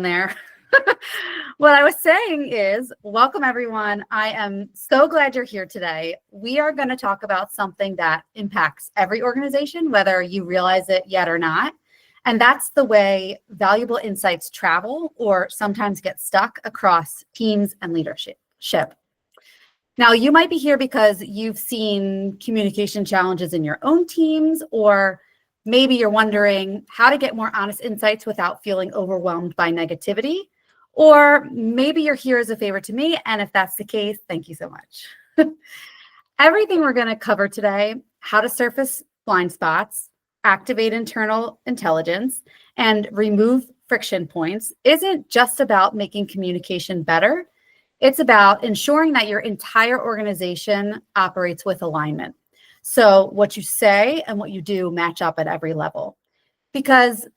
there. What I was saying is, welcome everyone. I am so glad you're here today. We are going to talk about something that impacts every organization, whether you realize it yet or not. And that's the way valuable insights travel or sometimes get stuck across teams and leadership. Now, you might be here because you've seen communication challenges in your own teams, or maybe you're wondering how to get more honest insights without feeling overwhelmed by negativity. Or maybe you're here as a favor to me. And if that's the case, thank you so much. Everything we're going to cover today, how to surface blind spots, activate internal intelligence, and remove friction points, isn't just about making communication better. It's about ensuring that your entire organization operates with alignment. So what you say and what you do match up at every level. Because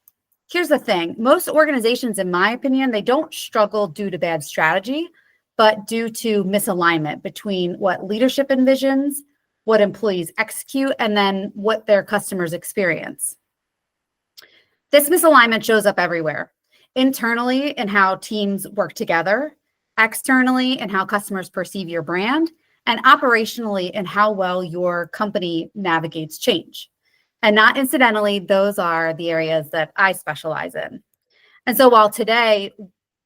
here's the thing, most organizations, in my opinion, they don't struggle due to bad strategy, but due to misalignment between what leadership envisions, what employees execute, and then what their customers experience. This misalignment shows up everywhere, internally in how teams work together, externally in how customers perceive your brand, and operationally in how well your company navigates change. And not incidentally, those are the areas that I specialize in. And so while today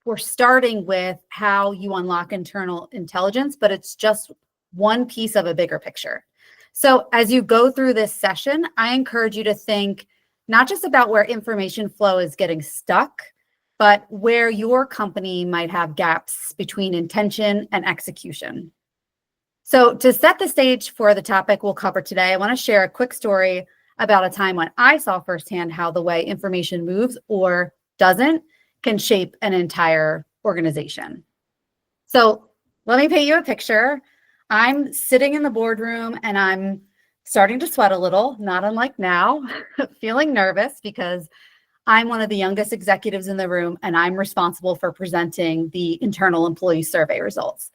we're starting with how you unlock internal intelligence, but it's just one piece of a bigger picture. So as you go through this session, I encourage you to think not just about where information flow is getting stuck, but where your company might have gaps between intention and execution. So to set the stage for the topic we'll cover today, I want to share a quick story about a time when I saw firsthand how the way information moves or doesn't can shape an entire organization. So let me paint you a picture. I'm sitting in the boardroom and I'm starting to sweat a little, not unlike now, feeling nervous because I'm one of the youngest executives in the room and I'm responsible for presenting the internal employee survey results.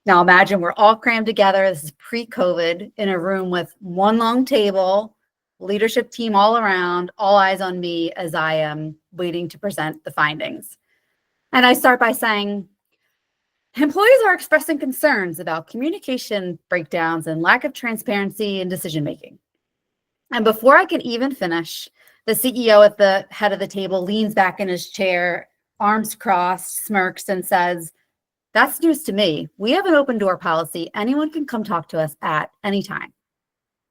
Now imagine we're all crammed together. This is pre-COVID in a room with one long table, leadership team all around, all eyes on me as I am waiting to present the findings. And I start by saying, employees are expressing concerns about communication breakdowns and lack of transparency in decision-making. And before I can even finish, the CEO at the head of the table leans back in his chair, arms crossed, smirks, and says, "That's news to me. We have an open door policy. Anyone can come talk to us at any time."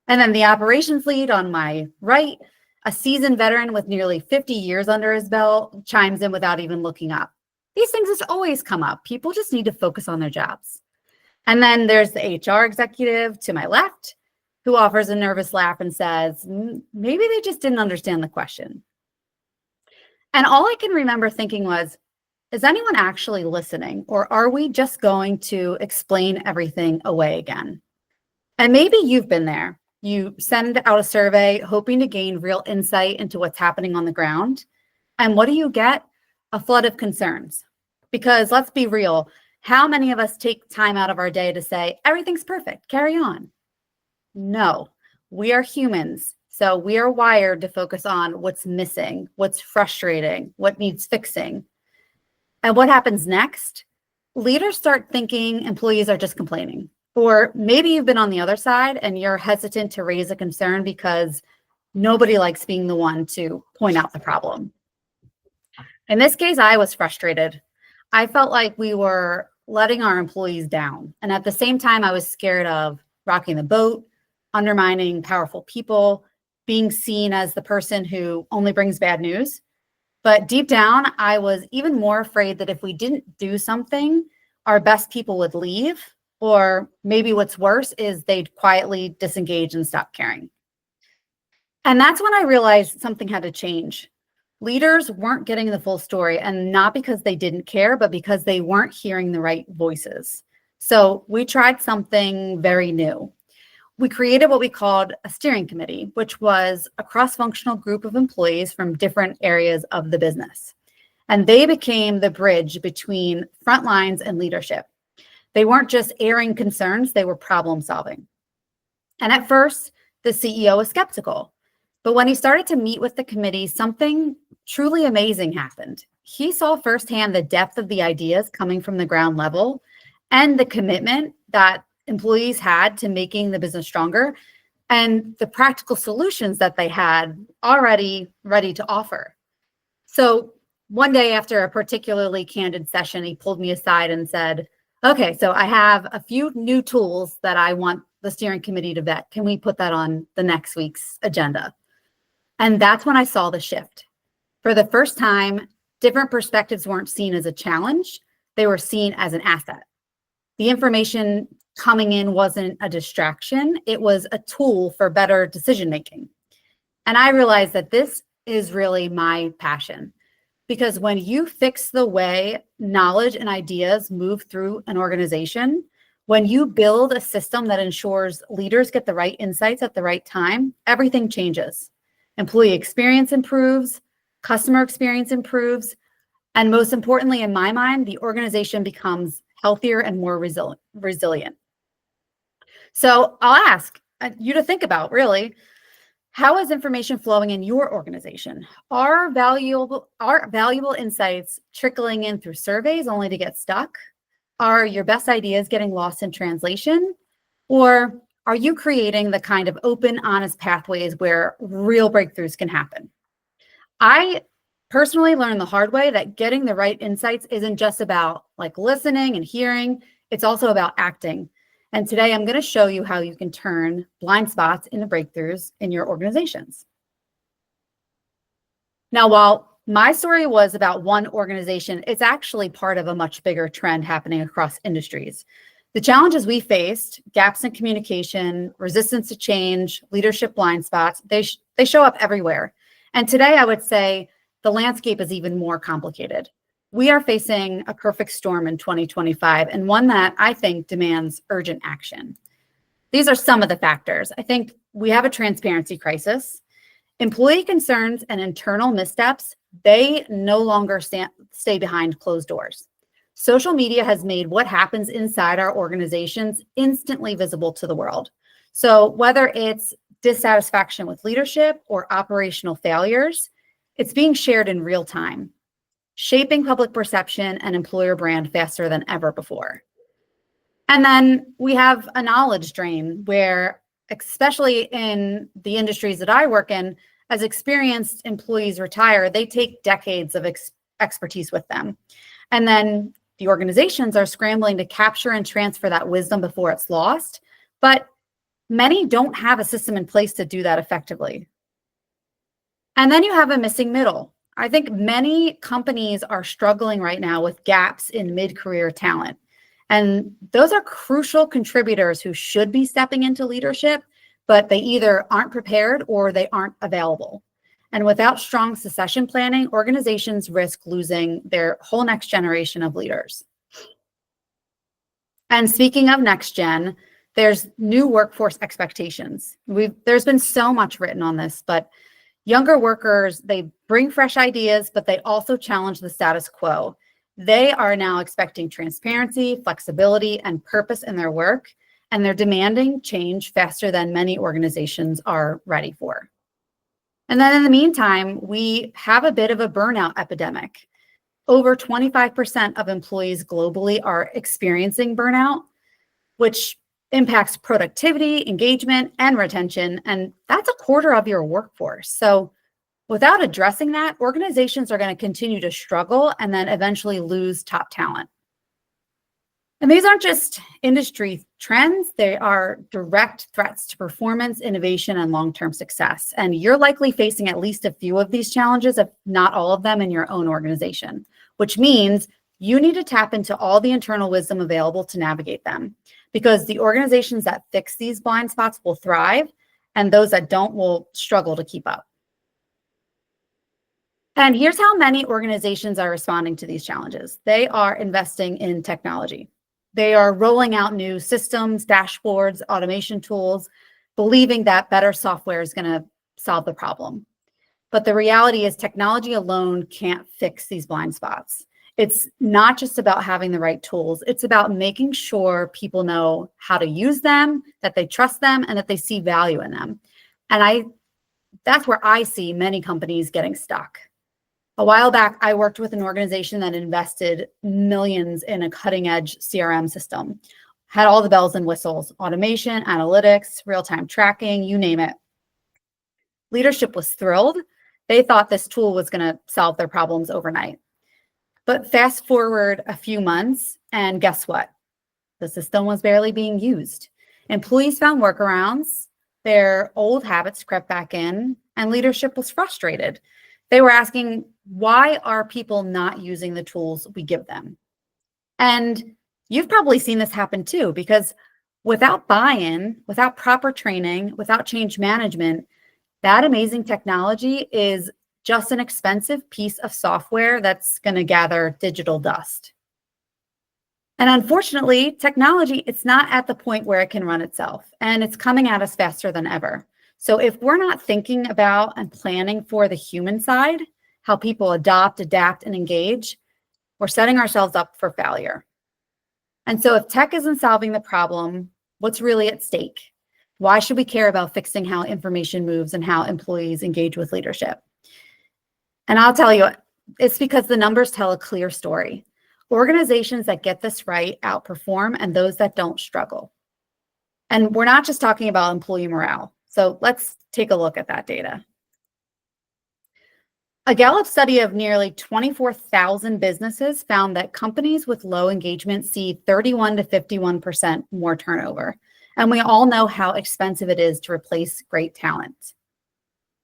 And then the operations lead on my right, a seasoned veteran with nearly 50 years under his belt, chimes in without even looking up. These things just always come up. People just need to focus on their jobs. And then there's the HR executive to my left, who offers a nervous laugh and says, maybe they just didn't understand the question. And all I can remember thinking was, is anyone actually listening, or are we just going to explain everything away again? And maybe you've been there. You send out a survey hoping to gain real insight into what's happening on the ground. And what do you get? A flood of concerns. Because let's be real, how many of us take time out of our day to say, everything's perfect, carry on? No, we are humans. So we are wired to focus on what's missing, what's frustrating, what needs fixing. And what happens next? Leaders start thinking employees are just complaining. Or maybe you've been on the other side and you're hesitant to raise a concern because nobody likes being the one to point out the problem. In this case, I was frustrated. I felt like we were letting our employees down. And at the same time, I was scared of rocking the boat, undermining powerful people, being seen as the person who only brings bad news. But deep down, I was even more afraid that if we didn't do something, our best people would leave, or maybe what's worse is they'd quietly disengage and stop caring. And that's when I realized something had to change. Leaders weren't getting the full story, and not because they didn't care, but because they weren't hearing the right voices. So we tried something very new. We created what we called a steering committee, which was a cross-functional group of employees from different areas of the business. And they became the bridge between front lines and leadership. They weren't just airing concerns, they were problem solving. And at first, the CEO was skeptical. But when he started to meet with the committee, something truly amazing happened. he saw firsthand the depth of the ideas coming from the ground level and the commitment that employees had to making the business stronger and the practical solutions that they had already ready to offer. So one day after a particularly candid session, he pulled me aside and said, okay, so I have a few new tools that I want the steering committee to vet. Can we put that on the next week's agenda? And that's when I saw the shift. For the first time, different perspectives weren't seen as a challenge. They were seen as an asset. The information coming in wasn't a distraction. It was a tool for better decision-making. And I realized that this is really my passion, because when you fix the way knowledge and ideas move through an organization, when you build a system that ensures leaders get the right insights at the right time, everything changes. Employee experience improves, customer experience improves, and most importantly, in my mind, the organization becomes healthier and more resilient. So I'll ask you to think about, really, how is information flowing in your organization? Are valuable insights trickling in through surveys only to get stuck? Are your best ideas getting lost in translation? Or are you creating the kind of open, honest pathways where real breakthroughs can happen? I personally learned the hard way that getting the right insights isn't just about listening and hearing, it's also about acting. And today I'm going to show you how you can turn blind spots into breakthroughs in your organizations. Now, while my story was about one organization, it's actually part of a much bigger trend happening across industries. The challenges we faced, gaps in communication, resistance to change, leadership blind spots, they show up everywhere. And today I would say the landscape is even more complicated. We are facing a perfect storm in 2025, and one that I think demands urgent action. These are some of the factors. I think we have a transparency crisis. Employee concerns and internal missteps, they no longer stay behind closed doors. Social media has made what happens inside our organizations instantly visible to the world. So whether it's dissatisfaction with leadership or operational failures, it's being shared in real time, shaping public perception and employer brand faster than ever before. And then we have a knowledge drain where, especially in the industries that I work in, as experienced employees retire, they take decades of expertise with them. And then the organizations are scrambling to capture and transfer that wisdom before it's lost. But many don't have a system in place to do that effectively. And then you have a missing middle. I think many companies are struggling right now with gaps in mid-career talent. And those are crucial contributors who should be stepping into leadership, but they either aren't prepared or they aren't available. And without strong succession planning, organizations risk losing their whole next generation of leaders. And speaking of next gen, there's new workforce expectations. There's been so much written on this, but younger workers, they bring fresh ideas, but they also challenge the status quo. They are now expecting transparency, flexibility, and purpose in their work, and they're demanding change faster than many organizations are ready for. And then in the meantime, we have a bit of a burnout epidemic. Over 25% of employees globally are experiencing burnout, which impacts productivity, engagement, and retention, and that's a quarter of your workforce. So without addressing that, organizations are going to continue to struggle and then eventually lose top talent. And these aren't just industry trends, they are direct threats to performance, innovation, and long-term success. And you're likely facing at least a few of these challenges, if not all of them, in your own organization, which means you need to tap into all the internal wisdom available to navigate them, because the organizations that fix these blind spots will thrive, and those that don't will struggle to keep up. And here's how many organizations are responding to these challenges. They are investing in technology. They are rolling out new systems, dashboards, automation tools, believing that better software is going to solve the problem. But the reality is technology alone can't fix these blind spots. It's not just about having the right tools. It's about making sure people know how to use them, that they trust them, and that they see value in them. And that's where I see many companies getting stuck. A while back, I worked with an organization that invested millions in a cutting edge CRM system, had all the bells and whistles, automation, analytics, real-time tracking, you name it. Leadership was thrilled. They thought this tool was going to solve their problems overnight. But fast forward a few months, and guess what? The system was barely being used. Employees found workarounds, their old habits crept back in, and leadership was frustrated. They were asking, why are people not using the tools we give them? And you've probably seen this happen too, because without buy-in, without proper training, without change management, that amazing technology is just an expensive piece of software that's going to gather digital dust. And unfortunately, technology, it's not at the point where it can run itself, and it's coming at us faster than ever. So if we're not thinking about and planning for the human side, how people adopt, adapt, and engage, we're setting ourselves up for failure. And so if tech isn't solving the problem, what's really at stake? Why should we care about fixing how information moves and how employees engage with leadership? And I'll tell you, it's because the numbers tell a clear story. Organizations that get this right outperform, and those that don't struggle. And we're not just talking about employee morale. So let's take a look at that data. A Gallup study of nearly 24,000 businesses found that companies with low engagement see 31 to 51% more turnover. And we all know how expensive it is to replace great talent.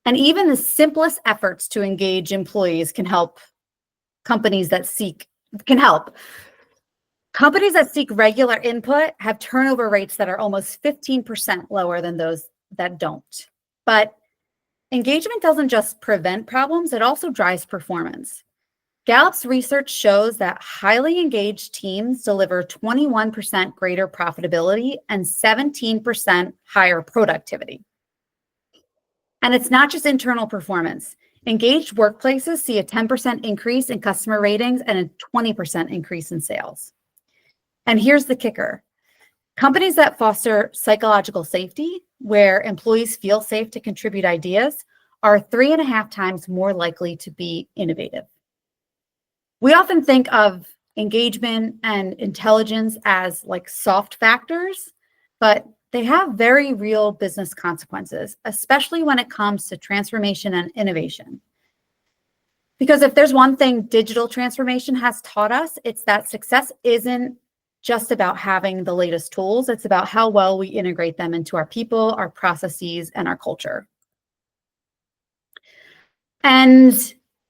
And even the simplest efforts to engage employees can help companies that seek regular input have turnover rates that are almost 15% lower than those that don't. But engagement doesn't just prevent problems, it also drives performance. Gallup's research shows that highly engaged teams deliver 21% greater profitability and 17% higher productivity. And it's not just internal performance. Engaged workplaces see a 10% increase in customer ratings and a 20% increase in sales. And here's the kicker. Companies that foster psychological safety, where employees feel safe to contribute ideas, are 3.5 times more likely to be innovative. We often think of engagement and intelligence as like soft factors, but they have very real business consequences, especially when it comes to transformation and innovation. Because if there's one thing digital transformation has taught us, it's that success isn't just about having the latest tools. It's about how well we integrate them into our people, our processes, and our culture. And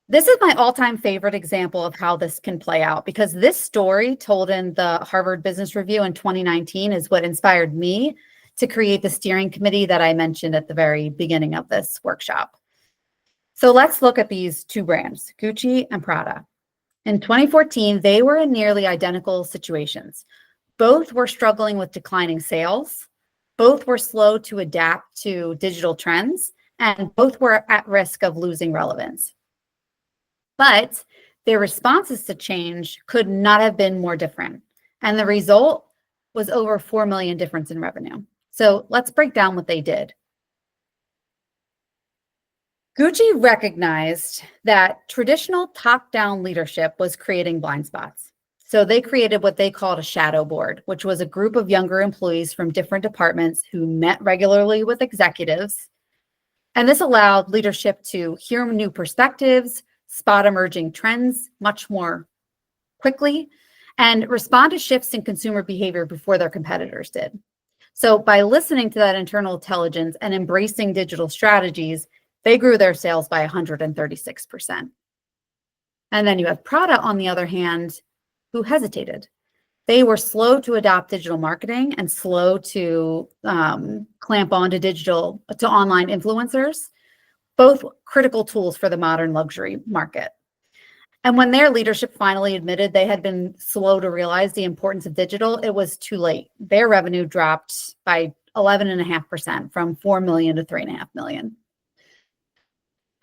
this is my all-time favorite example of how this can play out, because this story told in the Harvard Business Review in 2019 is what inspired me to create the steering committee that I mentioned at the very beginning of this workshop. So let's look at these two brands, Gucci and Prada. In 2014, they were in nearly identical situations. Both were struggling with declining sales. Both were slow to adapt to digital trends, and both were at risk of losing relevance. But their responses to change could not have been more different. And the result was over 4 million difference in revenue. So let's break down what they did. Gucci recognized that traditional top-down leadership was creating blind spots. So they created what they called a shadow board, which was a group of younger employees from different departments who met regularly with executives. And this allowed leadership to hear new perspectives, spot emerging trends much more quickly, and respond to shifts in consumer behavior before their competitors did. So by listening to that internal intelligence and embracing digital strategies, they grew their sales by 136%. And then you have Prada, on the other hand, who hesitated. They were slow to adopt digital marketing and slow to clamp on to online influencers, both critical tools for the modern luxury market. And when their leadership finally admitted they had been slow to realize the importance of digital, it was too late. Their revenue dropped by 11.5%, from 4 million to 3.5 million.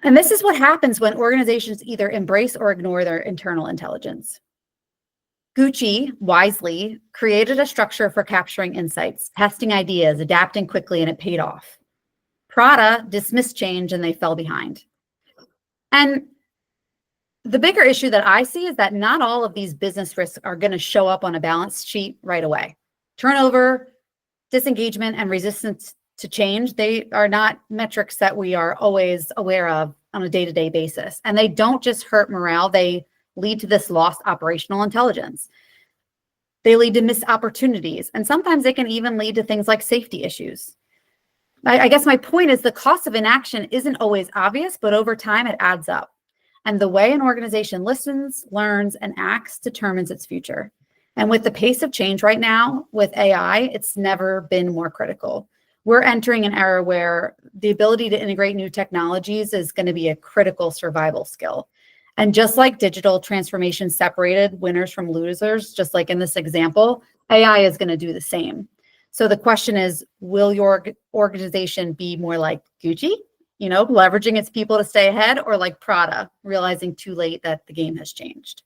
And this is what happens when organizations either embrace or ignore their internal intelligence. Gucci wisely created a structure for capturing insights, testing ideas, adapting quickly, and it paid off. Prada dismissed change and they fell behind. And The bigger issue that I see is that not all of these business risks are going to show up on a balance sheet right away. Turnover, disengagement, and resistance to change, they are not metrics that we are always aware of on a day-to-day basis. And they don't just hurt morale, they lead to this lost operational intelligence. They lead to missed opportunities, and sometimes they can even lead to things like safety issues. I guess my point is the cost of inaction isn't always obvious, but over time it adds up. And the way an organization listens, learns, and acts determines its future. And with the pace of change right now with AI, it's never been more critical. We're entering an era where the ability to integrate new technologies is going to be a critical survival skill. And just like digital transformation separated winners from losers, just like in this example, AI is going to do the same. So the question is, will your organization be more like Gucci, leveraging its people to stay ahead, or like Prada, realizing too late that the game has changed?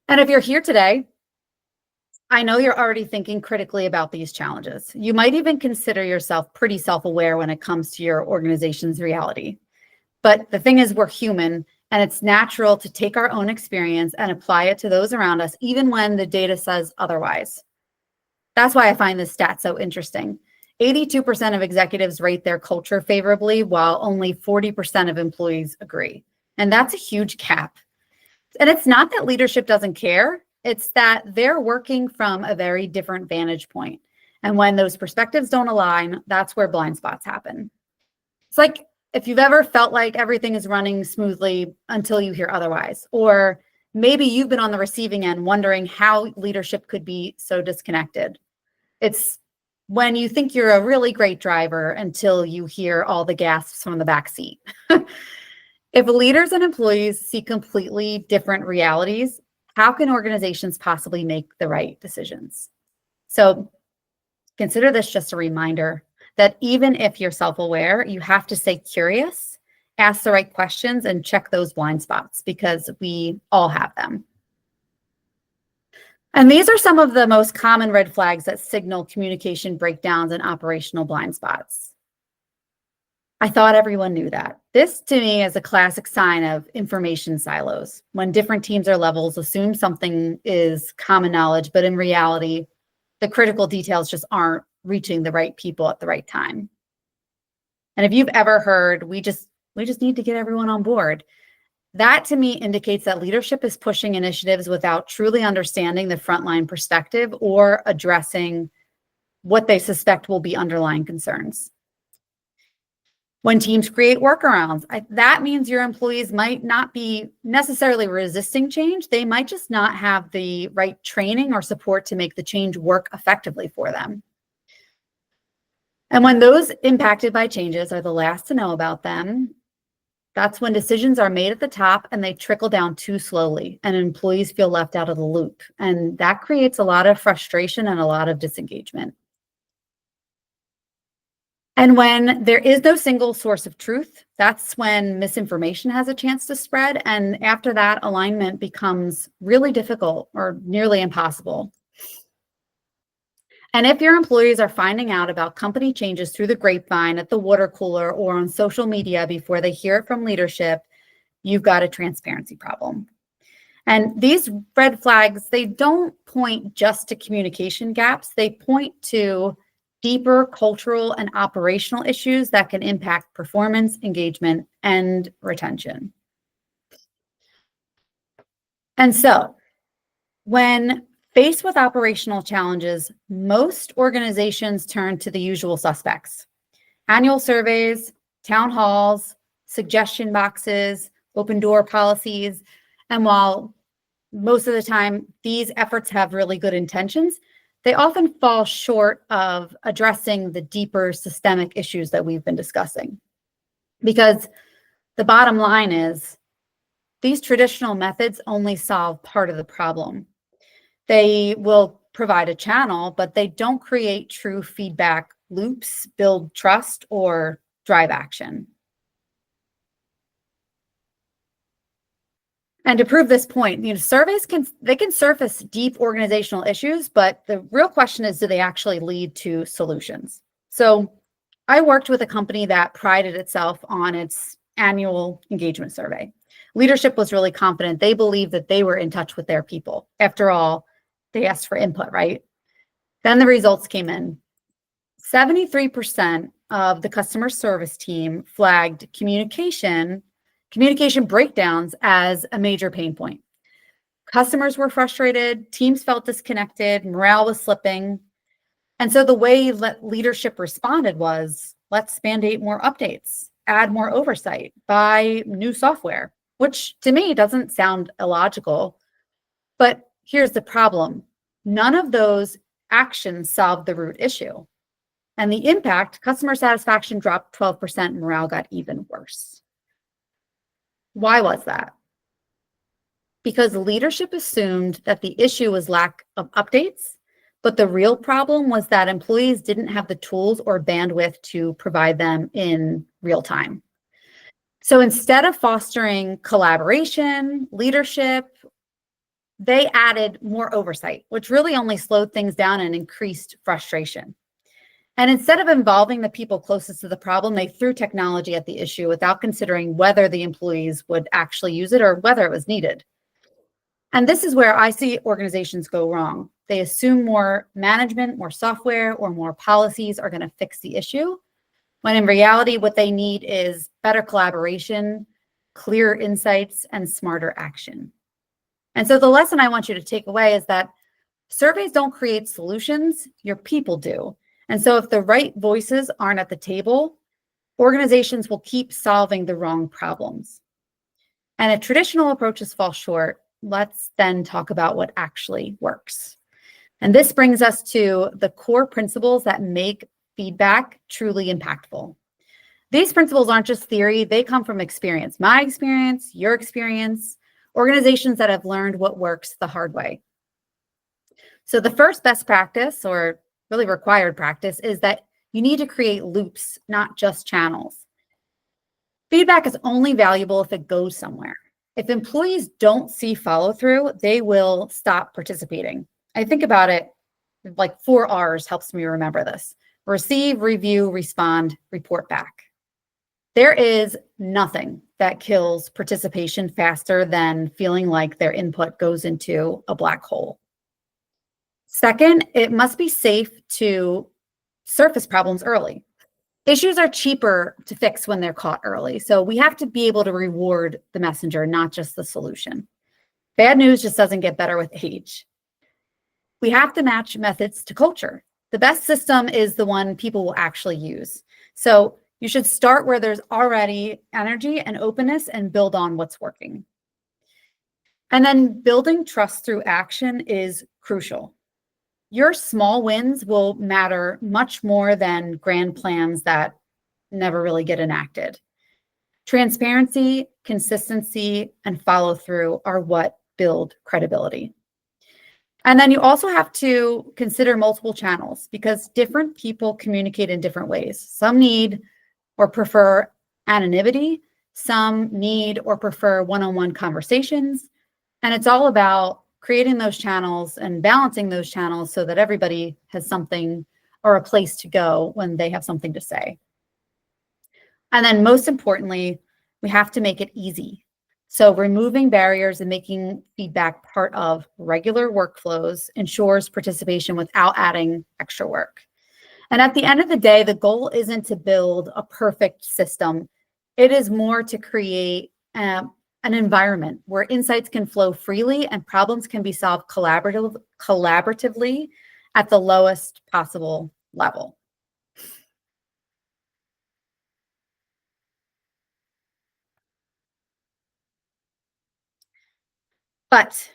And if you're here today, I know you're already thinking critically about these challenges. You might even consider yourself pretty self-aware when it comes to your organization's reality. But the thing is, we're human, and it's natural to take our own experience and apply it to those around us, even when the data says otherwise. That's why I find this stat so interesting. 82% of executives rate their culture favorably, while only 40% of employees agree. And that's a huge gap. And it's not that leadership doesn't care. It's that they're working from a very different vantage point. And when those perspectives don't align, that's where blind spots happen. It's like if you've ever felt like everything is running smoothly until you hear otherwise, or maybe you've been on the receiving end wondering how leadership could be so disconnected. It's when you think you're a really great driver until you hear all the gasps from the back seat. If leaders and employees see completely different realities, how can organizations possibly make the right decisions? So consider this just a reminder that even if you're self-aware, you have to stay curious, ask the right questions, and check those blind spots, because we all have them. And these are some of the most common red flags that signal communication breakdowns and operational blind spots. I thought everyone knew that. This, to me, is a classic sign of information silos, when different teams or levels assume something is common knowledge, but in reality, the critical details just aren't reaching the right people at the right time. And if you've ever heard, we just need to get everyone on board, that to me indicates that leadership is pushing initiatives without truly understanding the frontline perspective or addressing what they suspect will be underlying concerns. When teams create workarounds, that means your employees might not be necessarily resisting change. They might just not have the right training or support to make the change work effectively for them. And when those impacted by changes are the last to know about them, that's when decisions are made at the top and they trickle down too slowly, and employees feel left out of the loop. And that creates a lot of frustration and a lot of disengagement. And when there is no single source of truth, that's when misinformation has a chance to spread. And after that, alignment becomes really difficult or nearly impossible. And if your employees are finding out about company changes through the grapevine, at the water cooler, or on social media before they hear it from leadership, you've got a transparency problem. And these red flags, they don't point just to communication gaps. They point to deeper cultural and operational issues that can impact performance, engagement, and retention. And so, when faced with operational challenges, most organizations turn to the usual suspects: annual surveys, town halls, suggestion boxes, open door policies. And while most of the time these efforts have really good intentions, they often fall short of addressing the deeper systemic issues that we've been discussing. Because the bottom line is, these traditional methods only solve part of the problem. They will provide a channel, but they don't create true feedback loops, build trust, or drive action. And to prove this point, surveys can surface deep organizational issues, but the real question is, do they actually lead to solutions? So I worked with a company that prided itself on its annual engagement survey. Leadership was really confident. They believed that they were in touch with their people. After all, they asked for input, right? Then the results came in. 73% of the customer service team flagged communication breakdowns as a major pain point. Customers were frustrated, teams felt disconnected, morale was slipping. And so the way leadership responded was, let's mandate more updates, add more oversight, buy new software, which to me doesn't sound illogical. But here's the problem. None of those actions solved the root issue. And the impact, customer satisfaction dropped 12%, morale got even worse. Why was that? Because leadership assumed that the issue was lack of updates, but the real problem was that employees didn't have the tools or bandwidth to provide them in real time. So instead of fostering collaboration, leadership, they added more oversight, which really only slowed things down and increased frustration. And instead of involving the people closest to the problem, they threw technology at the issue without considering whether the employees would actually use it or whether it was needed. And this is where I see organizations go wrong. They assume more management, more software, or more policies are going to fix the issue, when in reality, what they need is better collaboration, clear insights, and smarter action. And so the lesson I want you to take away is that surveys don't create solutions, your people do. And so if the right voices aren't at the table, organizations will keep solving the wrong problems. And if traditional approaches fall short, let's then talk about what actually works. And this brings us to the core principles that make feedback truly impactful. These principles aren't just theory, they come from experience. My experience, your experience, organizations that have learned what works the hard way. So the first best practice, or really required practice, is that you need to create loops, not just channels. Feedback is only valuable if it goes somewhere. If employees don't see follow through, they will stop participating. I think about it like 4 R's helps me remember this. Receive, review, respond, report back. There is nothing that kills participation faster than feeling like their input goes into a black hole. Second, it must be safe to surface problems early. Issues are cheaper to fix when they're caught early. So we have to be able to reward the messenger, not just the solution. Bad news just doesn't get better with age. We have to match methods to culture. The best system is the one people will actually use. So you should start where there's already energy and openness and build on what's working. And then building trust through action is crucial. Your small wins will matter much more than grand plans that never really get enacted. Transparency, consistency, and follow through are what build credibility. And then you also have to consider multiple channels because different people communicate in different ways. Some need or prefer anonymity, some need or prefer one-on-one conversations. And it's all about creating those channels and balancing those channels so that everybody has something or a place to go when they have something to say. And then most importantly, we have to make it easy. So removing barriers and making feedback part of regular workflows ensures participation without adding extra work. And at the end of the day, the goal isn't to build a perfect system. It is more to create an environment where insights can flow freely and problems can be solved collaboratively at the lowest possible level. But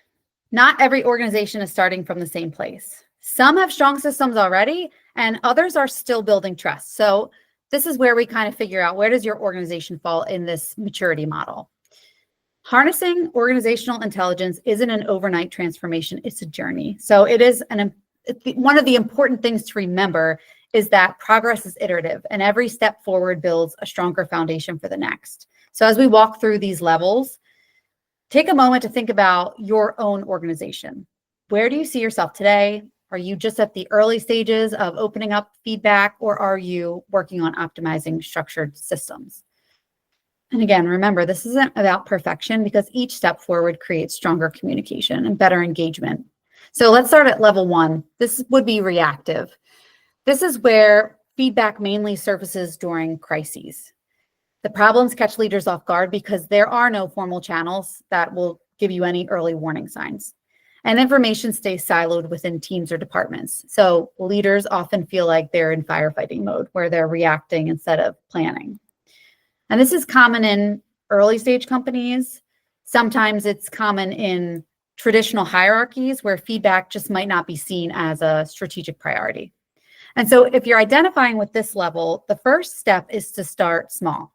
not every organization is starting from the same place. Some have strong systems already, and others are still building trust. So this is where we kind of figure out, where does your organization fall in this maturity model? Harnessing organizational intelligence isn't an overnight transformation, it's a journey. So it is one of the important things to remember is that progress is iterative and every step forward builds a stronger foundation for the next. So as we walk through these levels, take a moment to think about your own organization. Where do you see yourself today? Are you just at the early stages of opening up feedback, or are you working on optimizing structured systems? And again, remember, this isn't about perfection because each step forward creates stronger communication and better engagement. So let's start at level 1. This would be reactive. This is where feedback mainly surfaces during crises. The problems catch leaders off guard because there are no formal channels that will give you any early warning signs. And information stays siloed within teams or departments. So leaders often feel like they're in firefighting mode where they're reacting instead of planning. And this is common in early stage companies. Sometimes it's common in traditional hierarchies where feedback just might not be seen as a strategic priority. And so if you're identifying with this level, the first step is to start small.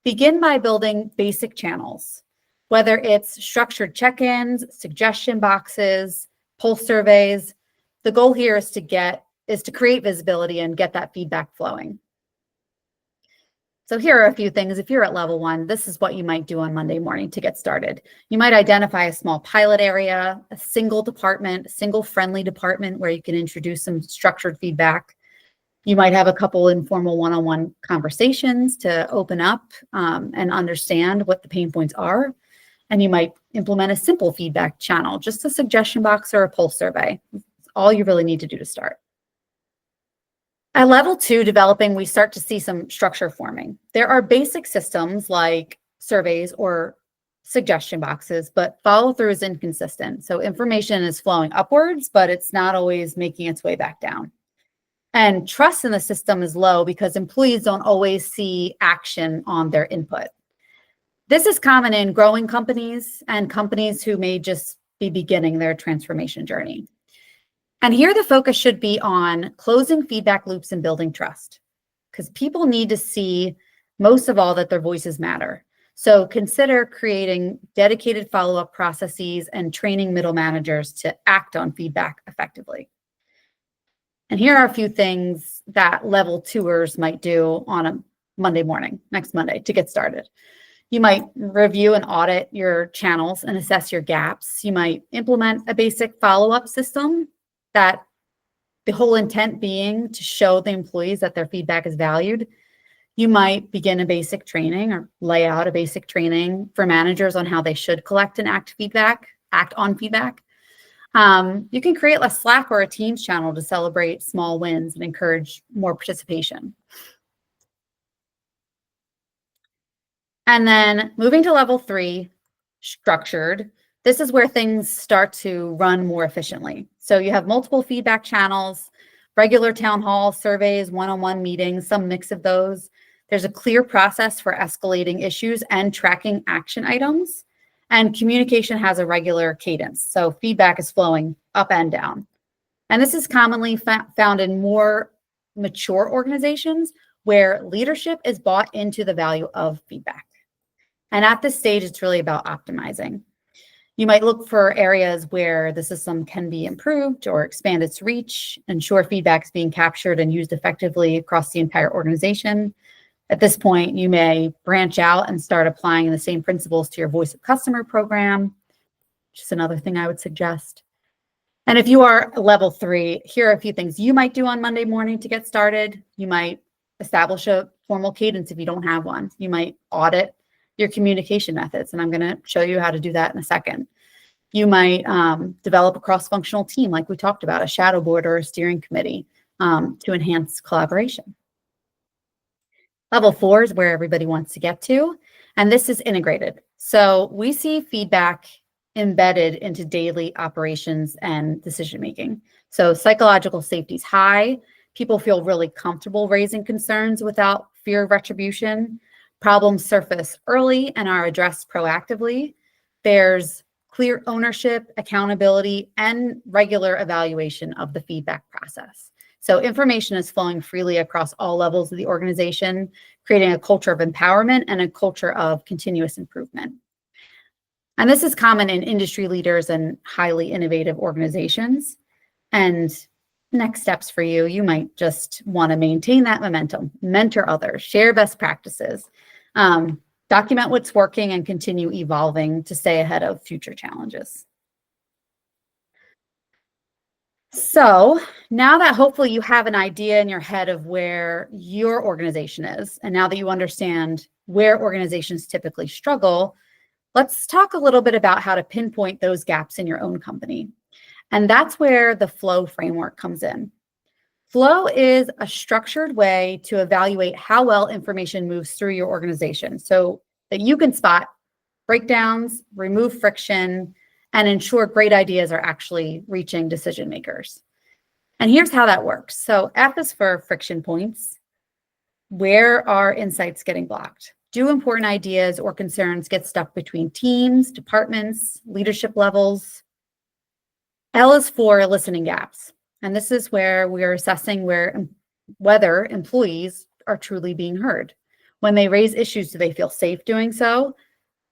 Begin by building basic channels, whether it's structured check-ins, suggestion boxes, pulse surveys. The goal here is to create visibility and get that feedback flowing. So here are a few things. If you're at level 1, this is what you might do on Monday morning to get started. You might identify a small pilot area, a single department, a single friendly department where you can introduce some structured feedback. You might have a couple informal one-on-one conversations to open up and understand what the pain points are. And you might implement a simple feedback channel, just a suggestion box or a pulse survey. It's all you really need to do to start. At level 2 developing, we start to see some structure forming. There are basic systems like surveys or suggestion boxes, but follow through is inconsistent. So information is flowing upwards, but it's not always making its way back down. And trust in the system is low because employees don't always see action on their input. This is common in growing companies and companies who may just be beginning their transformation journey. And here the focus should be on closing feedback loops and building trust, because people need to see, most of all, that their voices matter. So consider creating dedicated follow-up processes and training middle managers to act on feedback effectively. And here are a few things that level 2ers might do on a Monday morning, next Monday, to get started. You might review and audit your channels and assess your gaps. You might implement a basic follow-up system, that the whole intent being to show the employees that their feedback is valued. You might begin a basic training or lay out a basic training for managers on how they should collect and act on feedback. You can create a Slack or a Teams channel to celebrate small wins and encourage more participation. And then moving to level 3, structured. This is where things start to run more efficiently. So you have multiple feedback channels, regular town hall surveys, one-on-one meetings, some mix of those. There's a clear process for escalating issues and tracking action items. And communication has a regular cadence. So feedback is flowing up and down. And this is commonly found in more mature organizations where leadership is bought into the value of feedback. And at this stage, it's really about optimizing. You might look for areas where the system can be improved or expand its reach, ensure feedback is being captured and used effectively across the entire organization. At this point, you may branch out and start applying the same principles to your Voice of Customer program, which is another thing I would suggest. And if you are level 3, here are a few things you might do on Monday morning to get started. You might establish a formal cadence if you don't have one. You might audit your communication methods, and I'm going to show you how to do that in a second. You might develop a cross-functional team, like we talked about, a shadow board or a steering committee to enhance collaboration. Level 4 is where everybody wants to get to, and this is integrated. So we see feedback embedded into daily operations and decision-making. So psychological safety is high. People feel really comfortable raising concerns without fear of retribution. Problems surface early and are addressed proactively. There's clear ownership, accountability, and regular evaluation of the feedback process. So information is flowing freely across all levels of the organization, creating a culture of empowerment and a culture of continuous improvement. And this is common in industry leaders and highly innovative organizations. And next steps for you, you might just want to maintain that momentum, mentor others, share best practices, document what's working, and continue evolving to stay ahead of future challenges. So now that hopefully you have an idea in your head of where your organization is, and now that you understand where organizations typically struggle, let's talk a little bit about how to pinpoint those gaps in your own company. And that's where the flow framework comes in. Flow is a structured way to evaluate how well information moves through your organization so that you can spot breakdowns, remove friction, and ensure great ideas are actually reaching decision makers. And here's how that works. So F is for friction points. Where are insights getting blocked? Do important ideas or concerns get stuck between teams, departments, leadership levels? L is for listening gaps. And this is where we are assessing whether employees are truly being heard. When they raise issues, do they feel safe doing so?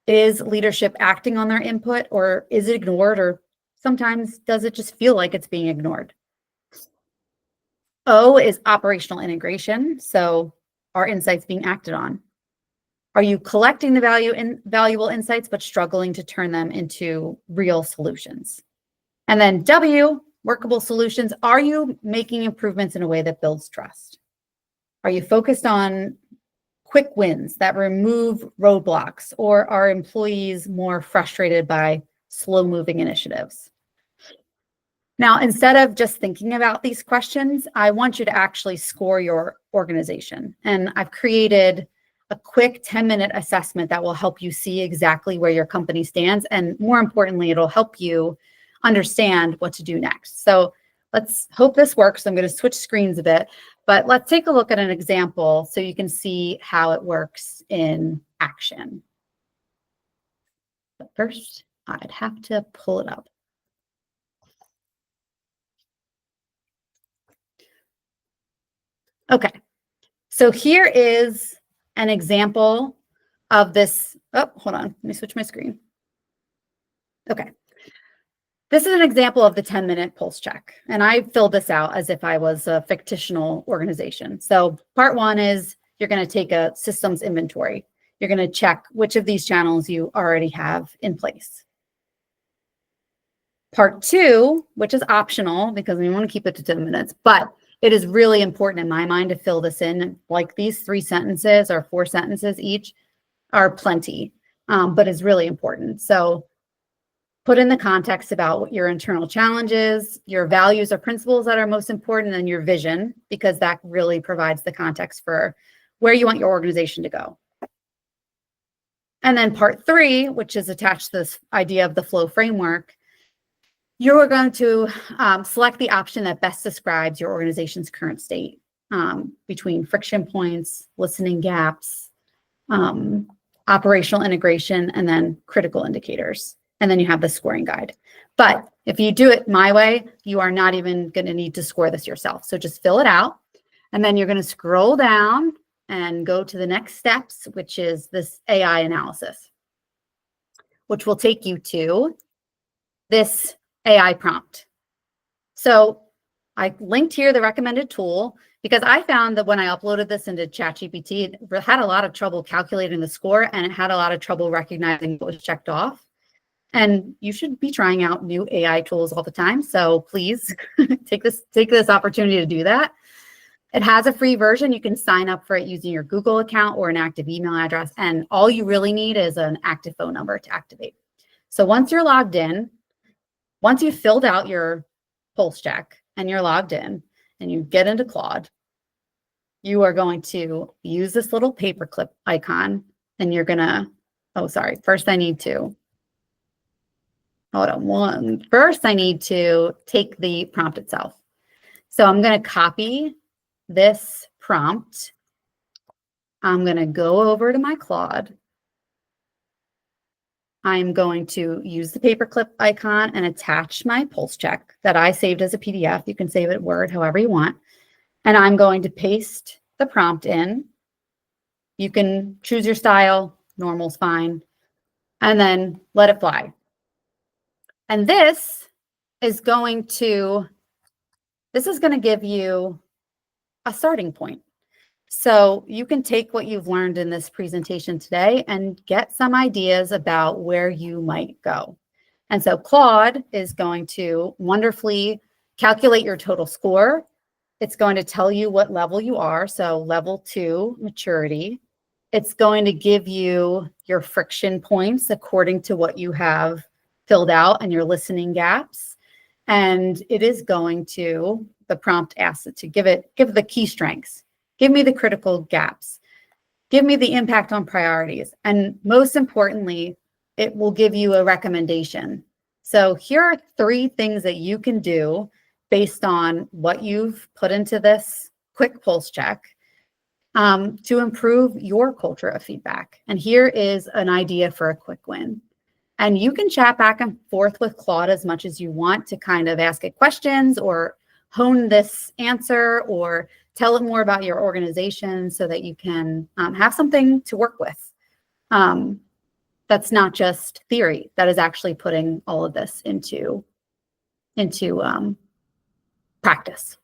Is leadership acting on their input, or is it ignored, or sometimes does it just feel like it's being ignored? O is operational integration. So are insights being acted on? Are you collecting the valuable insights but struggling to turn them into real solutions? And then W, workable solutions. Are you making improvements in a way that builds trust? Are you focused on quick wins that remove roadblocks, or are employees more frustrated by slow-moving initiatives? Now, instead of just thinking about these questions, I want you to actually score your organization. And I've created a quick 10-minute assessment that will help you see exactly where your company stands. And more importantly, it'll help you understand what to do next. So let's hope this works. I'm going to switch screens a bit, but let's take a look at an example so you can see how it works in action. But first, I'd have to pull it up. Okay, so here is an example of this. Oh, hold on, let me switch my screen. Okay. This is an example of the 10-minute pulse check, and I filled this out as if I was a fictional organization. So part one is you're going to take a systems inventory. You're going to check which of these channels you already have in place. Part two, which is optional because we want to keep it to 10 minutes, but it is really important in my mind to fill this in. Like these 3 sentences or 4 sentences each are plenty, but is really important. So put in the context about what your internal challenges, your values or principles that are most important, and your vision, because that really provides the context for where you want your organization to go. And then part 3, which is attached to this idea of the flow framework, you're going to select the option that best describes your organization's current state between friction points, listening gaps, operational integration, and then critical indicators. And then you have the scoring guide. But if you do it my way, you are not even going to need to score this yourself. So just fill it out. And then you're going to scroll down and go to the next steps, which is this AI analysis, which will take you to this AI prompt. So I linked here the recommended tool because I found that when I uploaded this into ChatGPT, it had a lot of trouble calculating the score, and it had a lot of trouble recognizing what was checked off. And you should be trying out new AI tools all the time. So please take this opportunity to do that. It has a free version. You can sign up for it using your Google account or an active email address. And all you really need is an active phone number to activate. So once you're logged in, once you've filled out your pulse check and you're logged in and you get into Claude, you are going to use this little paperclip icon, and you're going to, first I need to take the prompt itself. So I'm going to copy this prompt. I'm going to go over to my Claude. I'm going to use the paperclip icon and attach my pulse check that I saved as a PDF. You can save it Word, however you want. And I'm going to paste the prompt in. You can choose your style, normal's fine, and then let it fly. And this is going to give you a starting point. So you can take what you've learned in this presentation today and get some ideas about where you might go. And so Claude is going to wonderfully calculate your total score. It's going to tell you what level you are. So level 2, maturity. It's going to give you your friction points according to what you have filled out and your listening gaps. And it is going to, the prompt asks it to give the key strengths, give me the critical gaps, give me the impact on priorities. And most importantly, it will give you a recommendation. So here are 3 things that you can do based on what you've put into this quick pulse check to improve your culture of feedback. And here is an idea for a quick win. And you can chat back and forth with Claude as much as you want to kind of ask it questions or hone this answer or tell it more about your organization so that you can have something to work with. That's not just theory, that is actually putting all of this into practice.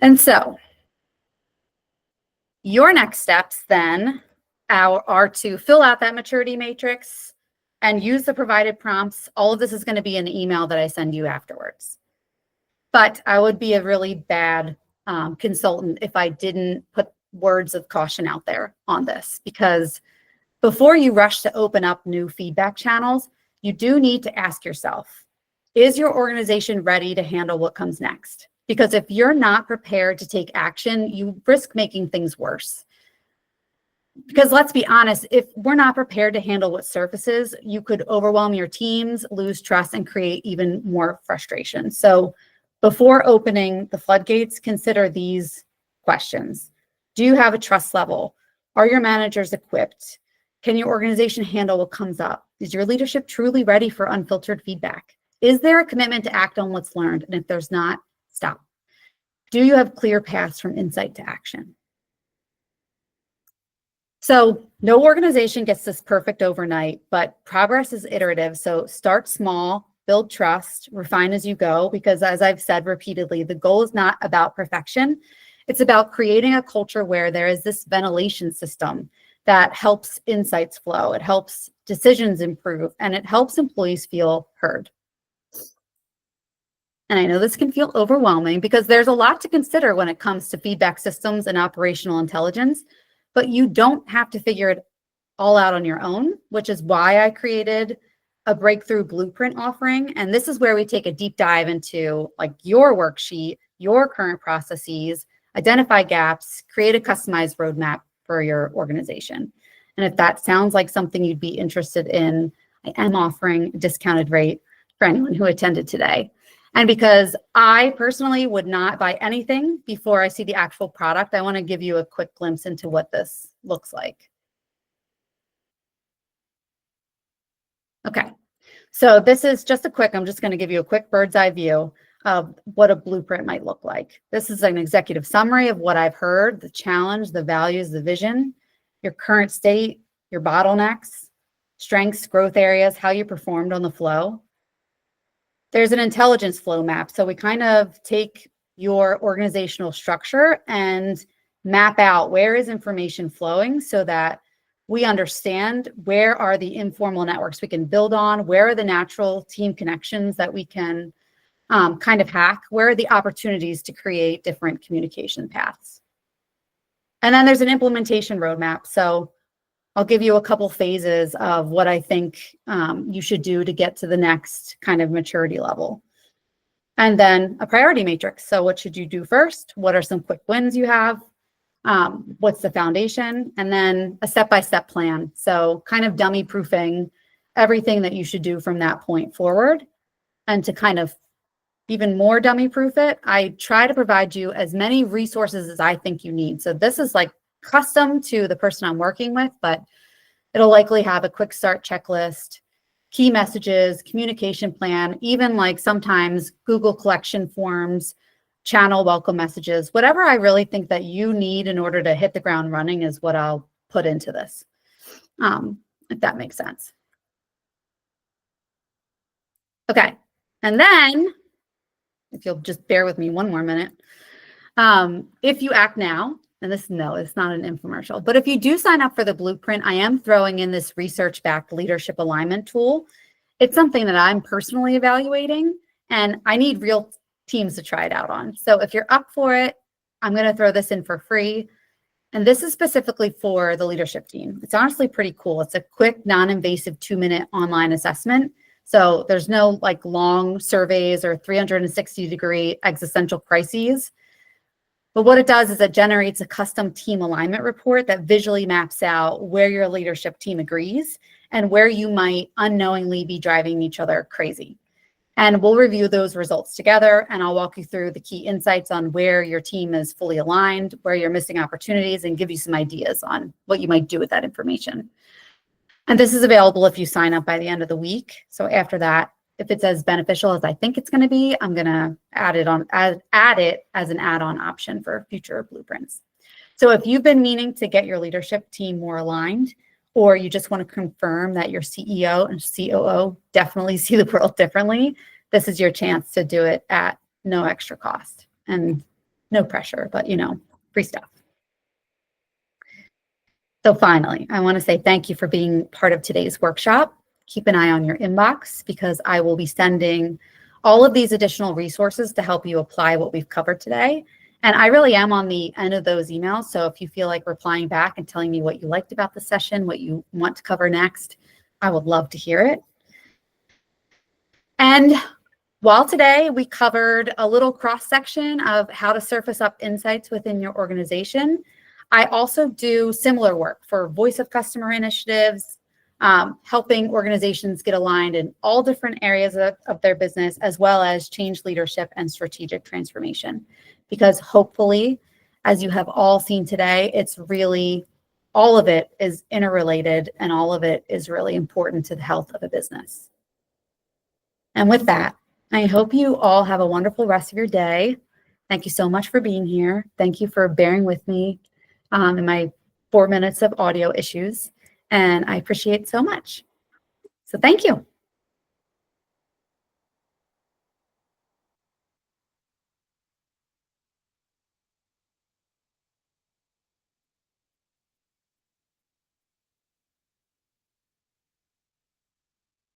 And so your next steps then are to fill out that maturity matrix and use the provided prompts. All of this is going to be an email that I send you afterwards. But I would be a really bad consultant if I didn't put words of caution out there on this, because before you rush to open up new feedback channels, you do need to ask yourself, is your organization ready to handle what comes next? Because if you're not prepared to take action, you risk making things worse. Because let's be honest, if we're not prepared to handle what surfaces, you could overwhelm your teams, lose trust, and create even more frustration. So before opening the floodgates, consider these questions. Do you have a trust level? Are your managers equipped? Can your organization handle what comes up? Is your leadership truly ready for unfiltered feedback? Is there a commitment to act on what's learned? And if there's not, stop. Do you have clear paths from insight to action? So no organization gets this perfect overnight, but progress is iterative. So start small, build trust, refine as you go, because as I've said repeatedly, the goal is not about perfection. It's about creating a culture where there is this ventilation system that helps insights flow, it helps decisions improve, and it helps employees feel heard. And I know this can feel overwhelming because there's a lot to consider when it comes to feedback systems and operational intelligence, but you don't have to figure it all out on your own, which is why I created a breakthrough blueprint offering. And this is where we take a deep dive into like your worksheet, your current processes, identify gaps, create a customized roadmap for your organization. And if that sounds like something you'd be interested in, I am offering a discounted rate for anyone who attended today. And because I personally would not buy anything before I see the actual product, I want to give you a quick glimpse into what this looks like. Okay, so this is just I'm just going to give you a quick bird's eye view of what a blueprint might look like. This is an executive summary of what I've heard, the challenge, the values, the vision, your current state, your bottlenecks, strengths, growth areas, how you performed on the flow. There's an intelligence flow map. So we kind of take your organizational structure and map out where is information flowing so that we understand where are the informal networks we can build on, where are the natural team connections that we can kind of hack, where are the opportunities to create different communication paths. And then there's an implementation roadmap. So I'll give you a couple phases of what I think you should do to get to the next kind of maturity level. And then a priority matrix. So what should you do first? What are some quick wins you have? What's the foundation? And then a step-by-step plan. So kind of dummy proofing everything that you should do from that point forward. And to kind of even more dummy proof it, I try to provide you as many resources as I think you need. So this is like custom to the person I'm working with, but it'll likely have a quick start checklist, key messages, communication plan, even like sometimes Google collection forms, channel welcome messages, whatever I really think that you need in order to hit the ground running is what I'll put into this, if that makes sense. Okay, and then if you'll just bear with me one more minute, if you act now, and it's not an infomercial, but if you do sign up for the blueprint, I am throwing in this research-backed leadership alignment tool. It's something that I'm personally evaluating, and I need real teams to try it out on. So if you're up for it, I'm going to throw this in for free. And this is specifically for the leadership team. It's honestly pretty cool. It's a quick, non-invasive 2-minute online assessment. So there's no like long surveys or 360-degree existential crises. But what it does is it generates a custom team alignment report that visually maps out where your leadership team agrees and where you might unknowingly be driving each other crazy. And we'll review those results together, and I'll walk you through the key insights on where your team is fully aligned, where you're missing opportunities, and give you some ideas on what you might do with that information. And this is available if you sign up by the end of the week. So after that, if it's as beneficial as I think it's going to be, I'm going to add it as an add-on option for future blueprints. So if you've been meaning to get your leadership team more aligned, or you just want to confirm that your CEO and COO definitely see the world differently, this is your chance to do it at no extra cost and no pressure, but free stuff. So finally, I want to say thank you for being part of today's workshop. Keep an eye on your inbox because I will be sending all of these additional resources to help you apply what we've covered today. And I really am on the end of those emails. So if you feel like replying back and telling me what you liked about the session, what you want to cover next, I would love to hear it. And while today we covered a little cross-section of how to surface up insights within your organization, I also do similar work for voice of customer initiatives, helping organizations get aligned in all different areas of their business, as well as change leadership and strategic transformation. Because hopefully, as you have all seen today, it's really, all of it is interrelated and all of it is really important to the health of a business. And with that, I hope you all have a wonderful rest of your day. Thank you so much for being here. Thank you for bearing with me in my 4 minutes of audio issues. And I appreciate it so much. So thank you.